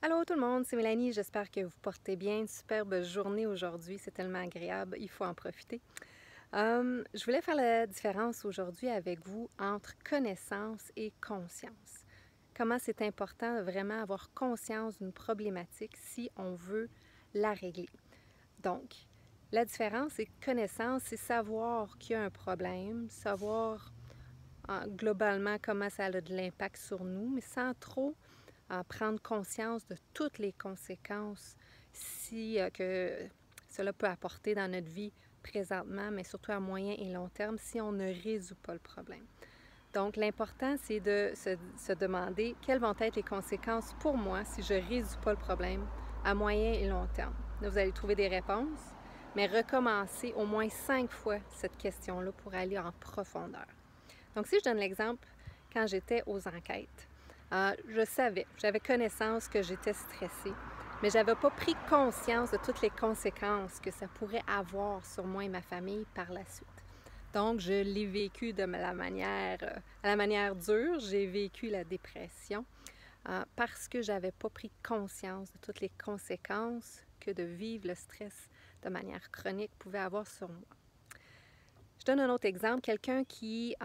Allô tout le monde, c'est Mélanie, j'espère que vous portez bien. Une superbe journée aujourd'hui, c'est tellement agréable, il faut en profiter. Je voulais faire la différence aujourd'hui avec vous entre connaissance et conscience. Comment c'est important de vraiment avoir conscience d'une problématique si on veut la régler. Donc, la différence, c'est connaissance, c'est savoir qu'il y a un problème, savoir globalement comment ça a de l'impact sur nous, mais sans trop prendre conscience de toutes les conséquences que cela peut apporter dans notre vie présentement, mais surtout à moyen et long terme si on ne résout pas le problème. Donc, l'important, c'est de se demander quelles vont être les conséquences pour moi si je ne résous pas le problème à moyen et long terme. Là, vous allez trouver des réponses, mais recommencer au moins 5 fois cette question-là pour aller en profondeur. Donc, si je donne l'exemple, quand j'étais aux enquêtes, j'avais connaissance que j'étais stressée, mais je n'avais pas pris conscience de toutes les conséquences que ça pourrait avoir sur moi et ma famille par la suite. Donc, je l'ai vécu à la manière dure. J'ai vécu la dépression parce que je n'avais pas pris conscience de toutes les conséquences que de vivre le stress de manière chronique pouvait avoir sur moi. Je donne un autre exemple. Quelqu'un qui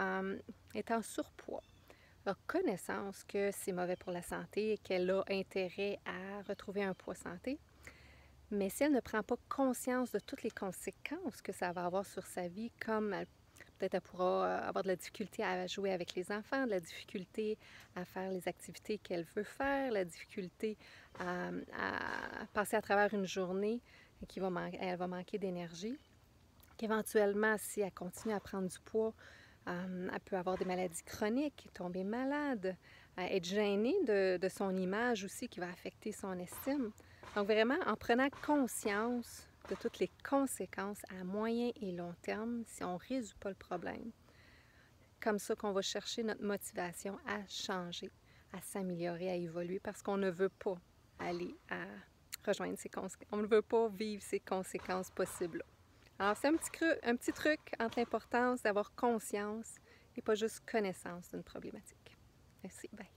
est en surpoids a connaissance que c'est mauvais pour la santé et qu'elle a intérêt à retrouver un poids santé. Mais si elle ne prend pas conscience de toutes les conséquences que ça va avoir sur sa vie, comme peut-être elle pourra avoir de la difficulté à jouer avec les enfants, de la difficulté à faire les activités qu'elle veut faire, la difficulté à passer à travers une journée et elle va manquer d'énergie, qu'éventuellement, si elle continue à prendre du poids, elle peut avoir des maladies chroniques, tomber malade, être gênée de son image aussi qui va affecter son estime. Donc vraiment, en prenant conscience de toutes les conséquences à moyen et long terme si on ne résout pas le problème, comme ça qu'on va chercher notre motivation à changer, à s'améliorer, à évoluer parce qu'on ne veut pas aller à rejoindre ces conséquences. On ne veut pas vivre ces conséquences possibles-là. Alors, c'est un petit truc entre l'importance d'avoir conscience et pas juste connaissance d'une problématique. Merci, bye.